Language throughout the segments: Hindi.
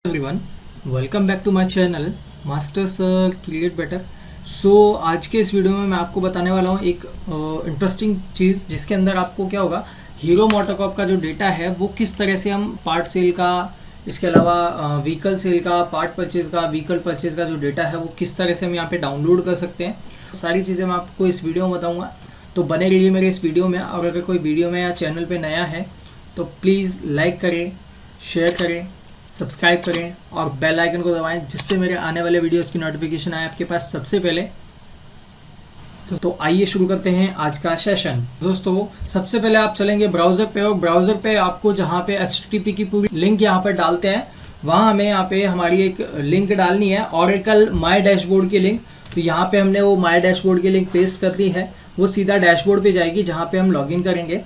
Everyone, welcome back to my channel masters create better. आज के इस वीडियो में मैं आपको बताने वाला हूँ एक इंटरेस्टिंग चीज़, जिसके अंदर आपको क्या होगा, हीरो मोटोकॉर्प का जो डेटा है वो किस तरह से हम पार्ट सेल का, इसके अलावा व्हीकल सेल का, पार्ट परचेज का, व्हीकल परचेज का जो डेटा है वो किस तरह से हम यहाँ पे डाउनलोड कर सकते हैं। सारी चीज़ें मैं आपको इस वीडियो में बताऊँगा, तो बने रहिए मेरे इस वीडियो में। और अगर कोई वीडियो में या चैनल पर नया है तो प्लीज़ लाइक करें, शेयर करें, सब्सक्राइब करें और बेल आइकन को दबाएं, जिससे मेरे आने वाले वीडियोस की नोटिफिकेशन आए आपके पास सबसे पहले। तो आइए शुरू करते हैं आज का सेशन। दोस्तों, सबसे पहले आप चलेंगे ब्राउज़र पे, और ब्राउज़र पे आपको जहाँ पे HTTP की पूरी लिंक यहाँ पर डालते हैं, वहाँ हमें यहाँ पे हमारी एक लिंक डालनी है, ऑरेकल माई डैशबोर्ड की लिंक। तो यहाँ पे हमने वो माई डैशबोर्ड की लिंक पेस्ट कर दी है, वो सीधा डैशबोर्ड पे जाएगी जहाँ पे हम लॉगिन करेंगे।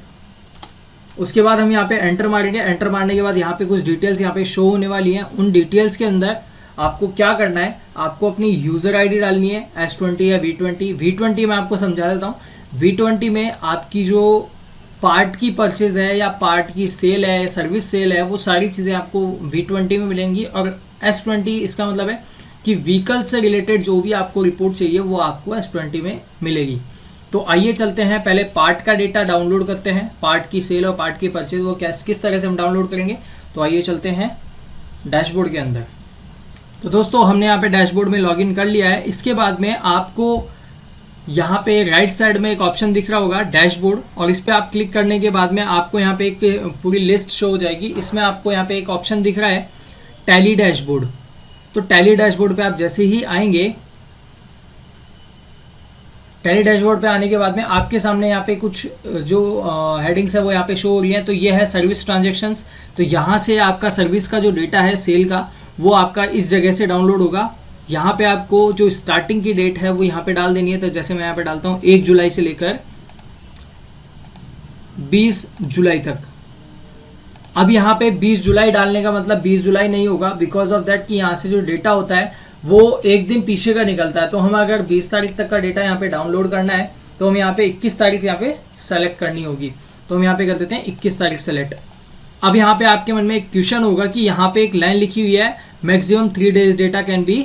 उसके बाद हम यहाँ पे एंटर मारेंगे। एंटर मारने के बाद यहाँ पे कुछ डिटेल्स यहाँ पे शो होने वाली हैं। उन डिटेल्स के अंदर आपको क्या करना है, आपको अपनी यूज़र आईडी डालनी है, S20 या V20। V20 मैं आपको समझा देता हूँ। V20 में आपकी जो पार्ट की परचेज है या पार्ट की सेल है, सर्विस सेल है, वो सारी चीज़ें आपको V20 में मिलेंगी। और S20 इसका मतलब है कि व्हीकल से रिलेटेड जो भी आपको रिपोर्ट चाहिए वो आपको S20 में मिलेगी। तो आइए चलते हैं, पहले पार्ट का डेटा डाउनलोड करते हैं। पार्ट की सेल और पार्ट की परचेज वो किस तरह से हम डाउनलोड करेंगे, तो आइए चलते हैं डैशबोर्ड के अंदर। तो दोस्तों, हमने यहाँ पे डैशबोर्ड में लॉगिन कर लिया है। इसके बाद में आपको यहाँ पे राइट साइड में एक ऑप्शन दिख रहा होगा डैशबोर्ड, और इस पर आप क्लिक करने के बाद में आपको यहाँ पे एक पूरी लिस्ट शो हो जाएगी। इसमें आपको यहाँ पे एक ऑप्शन दिख रहा है टैली डैशबोर्ड। तो टैली डैशबोर्ड पे आप जैसे ही आएंगे, टैली डैशबोर्ड पे आने के बाद में आपके सामने यहाँ पे कुछ जो हेडिंग्स है वो यहाँ पे शो हो रही हैं। तो ये है सर्विस ट्रांजैक्शंस। तो यहाँ से आपका सर्विस का जो डेटा है सेल का, वो आपका इस जगह से डाउनलोड होगा। यहाँ पे आपको जो स्टार्टिंग की डेट है वो यहाँ पे डाल देनी है। तो जैसे मैं यहाँ पे डालता हूँ 1 जुलाई से लेकर 20 जुलाई तक। अब यहाँ पे 20 जुलाई डालने का मतलब 20 जुलाई नहीं होगा, बिकॉज ऑफ दैट कि यहाँ से जो डेटा होता है वो एक दिन पीछे का निकलता है। तो हम अगर 20 तारीख तक का डेटा यहाँ पे डाउनलोड करना है तो हम यहाँ पे 21 तारीख यहाँ पे सेलेक्ट करनी होगी। तो हम यहाँ पे कर देते हैं 21 तारीख सेलेक्ट। अब यहाँ पे आपके मन में एक क्वेश्चन होगा कि यहाँ पे एक लाइन लिखी हुई है, maximum 3 days data can be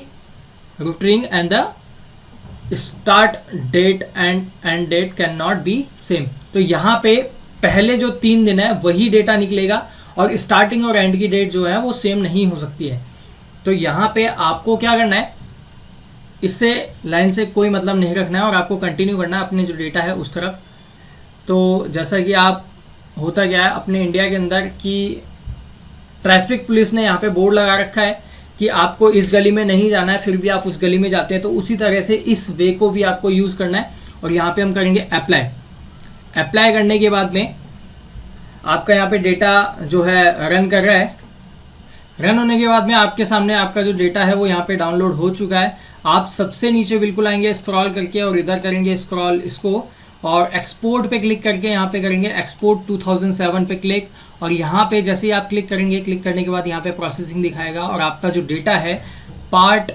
returning and the start date and end date can not be same. तो यहाँ पे पहले जो 3 दिन है वही डेटा निकलेगा, और स्टार्टिंग और एंड की डेट जो है वो सेम नहीं हो सकती है। तो यहाँ पे आपको क्या करना है, इससे लाइन से कोई मतलब नहीं रखना है और आपको कंटिन्यू करना है अपने जो डेटा है उस तरफ। तो जैसा कि आप, होता क्या है अपने इंडिया के अंदर कि ट्रैफिक पुलिस ने यहाँ पे बोर्ड लगा रखा है कि आपको इस गली में नहीं जाना है, फिर भी आप उस गली में जाते हैं। तो उसी तरह से इस वे को भी आपको यूज़ करना है। और यहाँ पे हम करेंगे अप्लाई। अप्लाई करने के बाद में आपका यहाँ पे डेटा जो है रन कर रहा है। रन होने के बाद में आपके सामने आपका जो डेटा है वो यहाँ पे डाउनलोड हो चुका है। आप सबसे नीचे बिल्कुल आएंगे स्क्रॉल करके, और इधर करेंगे स्क्रॉल इसको, और एक्सपोर्ट पे क्लिक करके यहाँ पे करेंगे एक्सपोर्ट 2007 पे क्लिक। और यहाँ पे जैसे ही आप क्लिक करेंगे, क्लिक करने के बाद यहाँ पे प्रोसेसिंग दिखाएगा, और आपका जो डेटा है पार्ट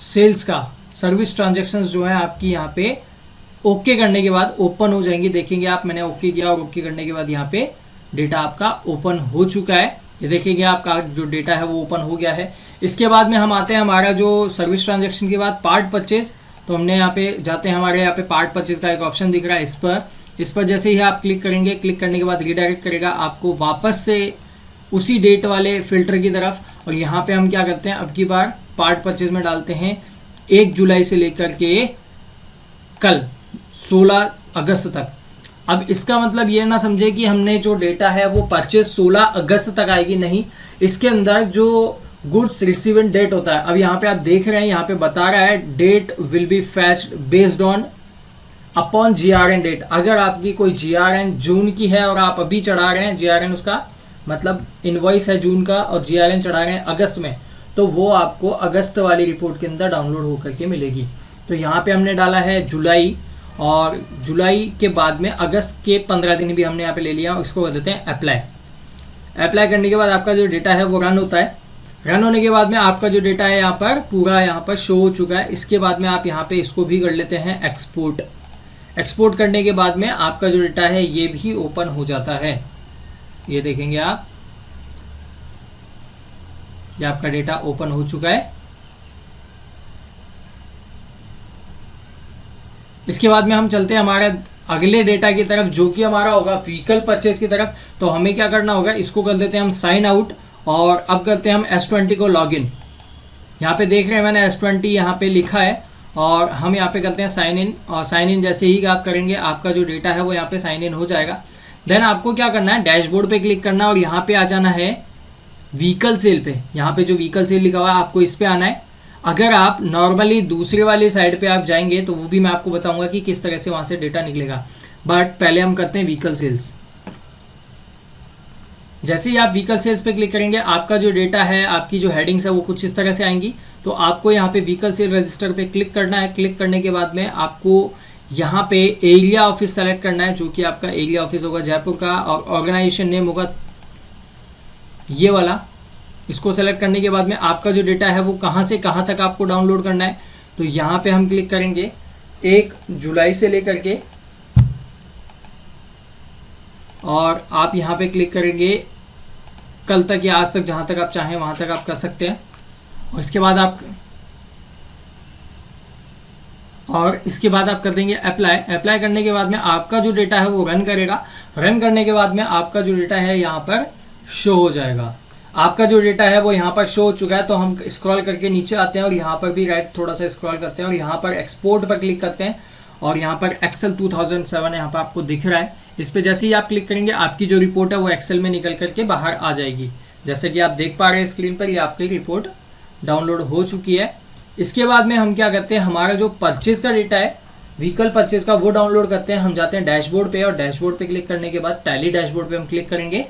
सेल्स का, सर्विस ट्रांजेक्शन्स जो है आपकी यहाँ पे ओके करने के बाद ओपन हो जाएंगी। देखेंगे आप, मैंने ओके किया और ओके करने के बाद यहाँ पे डेटा आपका ओपन हो चुका है। ये देखेंगे आपका जो डेटा है वो ओपन हो गया है। इसके बाद में हम आते हैं हमारा जो सर्विस ट्रांजैक्शन के बाद पार्ट परचेज। तो हमने यहाँ पे जाते हैं, हमारे यहाँ पे पार्ट परचेज का एक ऑप्शन दिख रहा है, इस पर जैसे ही आप क्लिक करेंगे, क्लिक करने के बाद रिडायरेक्ट करेगा आपको वापस से उसी डेट वाले फिल्टर की तरफ। और यहाँ पे हम क्या करते हैं, अब की बार पार्ट परचेज में डालते हैं 1 जुलाई से लेकर के कल 16 अगस्त तक। अब इसका मतलब ये ना समझे कि हमने जो डेटा है वो परचेज 16 अगस्त तक आएगी, नहीं। इसके अंदर जो गुड्स रिसीवेंट डेट होता है, अब यहाँ पे आप देख रहे हैं, यहाँ पे बता रहा है date will be fetched based on upon GRN date. अगर आपकी कोई GRN जून की है और आप अभी चढ़ा रहे हैं, GRN उसका मतलब इनवॉइस है जून का, और GRN चढ़ा रहे हैं अगस्त में, तो वो आपको अगस्त वाली रिपोर्ट के अंदर डाउनलोड होकर के मिलेगी। तो यहाँ पे हमने डाला है जुलाई, और जुलाई के बाद में अगस्त के 15 दिन भी हमने यहाँ पे ले लिया, इसको कर देते हैं अप्लाई। अप्लाई करने के बाद आपका जो डेटा है वो रन होता है। रन होने के बाद में आपका जो डेटा है यहाँ पर पूरा यहाँ पर शो हो चुका है। इसके बाद में आप यहाँ पे इसको भी कर लेते हैं एक्सपोर्ट। एक्सपोर्ट करने के बाद में आपका जो डेटा है ये भी ओपन हो जाता है। ये देखेंगे आप, ये आपका डेटा ओपन हो चुका है। इसके बाद में हम चलते हैं हमारे अगले डेटा की तरफ, जो कि हमारा होगा व्हीकल परचेज की तरफ। तो हमें क्या करना होगा, इसको कर देते हैं हम साइन आउट, और अब करते हैं हम S20 को लॉगिन। यहाँ पे देख रहे हैं मैंने S20 यहाँ पे लिखा है, और हम यहाँ पे करते हैं साइन इन, और साइन इन जैसे ही आप करेंगे आपका जो डेटा है वो यहाँ पे साइन इन हो जाएगा। देन आपको क्या करना है, डैशबोर्ड पे क्लिक करना है और यहाँ पे आ जाना है व्हीकल सेल पे। यहाँ पे जो व्हीकल सेल लिखा हुआ है आपको इस पे आना है। अगर आप नॉर्मली दूसरे वाली साइड पे आप जाएंगे तो वो भी मैं आपको बताऊंगा कि किस तरह से वहाँ से डेटा निकलेगा, बट पहले हम करते हैं व्हीकल सेल्स। जैसे ही आप व्हीकल सेल्स पे क्लिक करेंगे आपका जो डेटा है, आपकी जो हेडिंग्स है वो कुछ इस तरह से आएंगी। तो आपको यहाँ पे व्हीकल सेल रजिस्टर पे क्लिक करना है। क्लिक करने के बाद में आपको यहाँ पे एरिया ऑफिस सेलेक्ट करना है, जो कि आपका एरिया ऑफिस होगा जयपुर का, और ऑर्गेनाइजेशन नेम होगा ये वाला। इसको सेलेक्ट करने के बाद में आपका जो डेटा है वो कहाँ से कहाँ तक आपको डाउनलोड करना है, तो यहाँ पे हम क्लिक करेंगे 1 जुलाई से लेकर के, और आप यहाँ पे क्लिक करेंगे कल तक या आज तक, जहाँ तक आप चाहें वहाँ तक आप कर सकते हैं। और इसके बाद आप कर देंगे अप्लाई। अप्लाई करने के बाद में आपका जो डेटा है वो रन करेगा। रन करने के बाद में आपका जो डेटा है यहाँ पर शो हो जाएगा। आपका जो डेटा है वो यहाँ पर शो हो चुका है। तो हम स्क्रॉल करके नीचे आते हैं और यहाँ पर भी राइट थोड़ा सा स्क्रॉल करते हैं और यहाँ पर एक्सपोर्ट पर क्लिक करते हैं, और यहाँ पर एक्सेल 2007 यहाँ पर आपको दिख रहा है। इस पर जैसे ही आप क्लिक करेंगे आपकी जो रिपोर्ट है वो एक्सेल में निकल करके बाहर आ जाएगी। जैसे कि आप देख पा रहे हैं स्क्रीन पर, ये आपकी रिपोर्ट डाउनलोड हो चुकी है। इसके बाद में हम क्या करते हैं, हमारा जो परचेज का डेटा है व्हीकल परचेज का वो डाउनलोड करते हैं। हम जाते हैं डैशबोर्ड पे, और डैशबोर्ड पे क्लिक करने के बाद टैली डैशबोर्ड पे हम क्लिक करेंगे।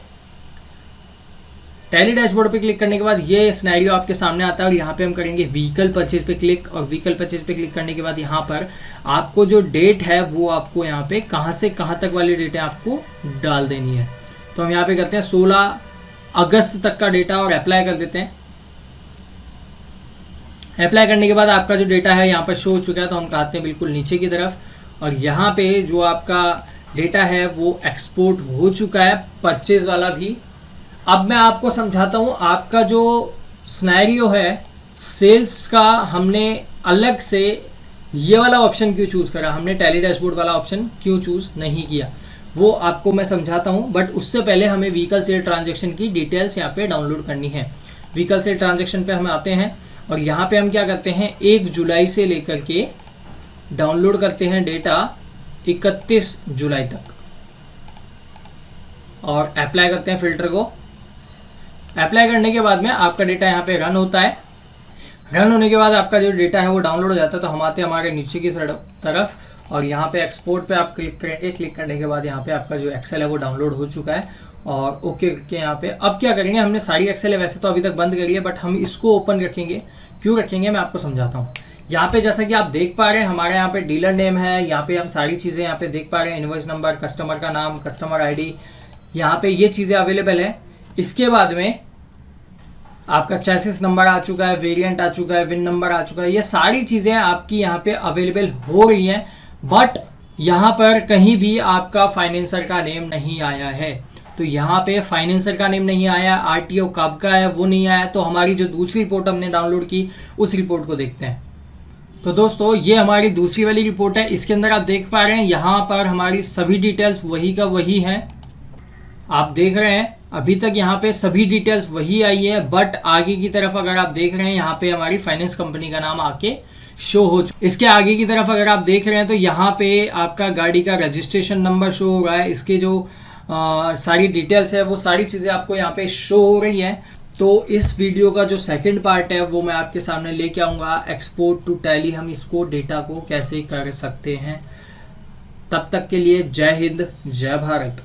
टैली डैशबोर्ड पे क्लिक करने के बाद ये सिनेरियो आपके सामने आता है, और यहाँ पे हम करेंगे व्हीकल परचेज पे क्लिक। और व्हीकल परचेज पे क्लिक करने के बाद यहाँ पर आपको जो डेट है वो आपको यहाँ पे कहाँ से कहाँ तक वाली डेट है आपको डाल देनी है। तो हम यहाँ पे करते हैं 16 अगस्त तक का डेटा और अप्लाई कर देते हैं। अप्लाई करने के बाद आपका जो डेटा है यहाँ पर शो हो चुका है। तो हम कहते हैं बिल्कुल नीचे की तरफ, और यहाँ पे जो आपका डेटा है वो एक्सपोर्ट हो चुका है, परचेज वाला भी। अब मैं आपको समझाता हूँ आपका जो सिनेरियो है सेल्स का, हमने अलग से ये वाला ऑप्शन क्यों चूज़ करा, हमने टैली डैशबोर्ड वाला ऑप्शन क्यों चूज़ नहीं किया, वो आपको मैं समझाता हूँ। बट उससे पहले हमें व्हीकल सेल ट्रांजैक्शन की डिटेल्स यहाँ पे डाउनलोड करनी है। व्हीकल सेल ट्रांजैक्शन पे हम आते हैं, और यहाँ पे हम क्या करते हैं 1 जुलाई से लेकर के डाउनलोड करते हैं डेटा 31 जुलाई तक, और अप्लाई करते हैं फिल्टर को। अप्लाई करने के बाद में आपका डेटा यहाँ पे रन होता है। रन होने के बाद आपका जो डेटा है वो डाउनलोड हो जाता है। तो हम आते हैं हमारे नीचे की तरफ, और यहाँ पे एक्सपोर्ट पे आप क्लिक करेंगे। क्लिक करने के बाद यहाँ पे आपका जो एक्सेल है वो डाउनलोड हो चुका है, और ओके के यहाँ पे अब क्या करेंगे, हमने सारी एक्सेल है वैसे तो अभी तक बंद करी है, बट हम इसको ओपन रखेंगे। क्यों रखेंगे मैं आपको समझाता हूँ। यहाँ पे जैसा कि आप देख पा रहे हैं हमारे यहाँ पे डीलर नेम है, यहाँ पे हम सारी चीज़ें यहाँ पे देख पा रहे हैं, इनवॉइस नंबर, कस्टमर का नाम, कस्टमर आईडी, यहाँ पे ये चीज़ें अवेलेबल है। इसके बाद में आपका चेसिस नंबर आ चुका है, वेरिएंट आ चुका है, विन नंबर आ चुका है, ये सारी चीज़ें आपकी यहाँ पे अवेलेबल हो रही हैं। बट यहाँ पर कहीं भी आपका फाइनेंसर का नेम नहीं आया है। तो यहाँ पे फाइनेंसर का नेम नहीं आया, आरटीओ कब का है वो नहीं आया। तो हमारी जो दूसरी रिपोर्ट हमने डाउनलोड की उस रिपोर्ट को देखते हैं। तो दोस्तों ये हमारी दूसरी वाली रिपोर्ट है। इसके अंदर आप देख पा रहे हैं यहाँ पर हमारी सभी डिटेल्स वही का वही हैं। आप देख रहे हैं अभी तक यहाँ पे सभी डिटेल्स वही आई है, बट आगे की तरफ अगर आप देख रहे हैं यहाँ पे हमारी फाइनेंस कंपनी का नाम आके शो हो चुका है। इसके आगे की तरफ अगर आप देख रहे हैं तो यहाँ पे आपका गाड़ी का रजिस्ट्रेशन नंबर शो हो रहा है। इसके जो सारी डिटेल्स है वो सारी चीज़ें आपको यहाँ पे शो हो रही है। तो इस वीडियो का जो सेकंड पार्ट है वो मैं आपके सामने लेके आऊँगा, एक्सपोर्ट टू टैली, हम इसको डेटा को कैसे कर सकते हैं। तब तक के लिए जय हिंद, जय भारत।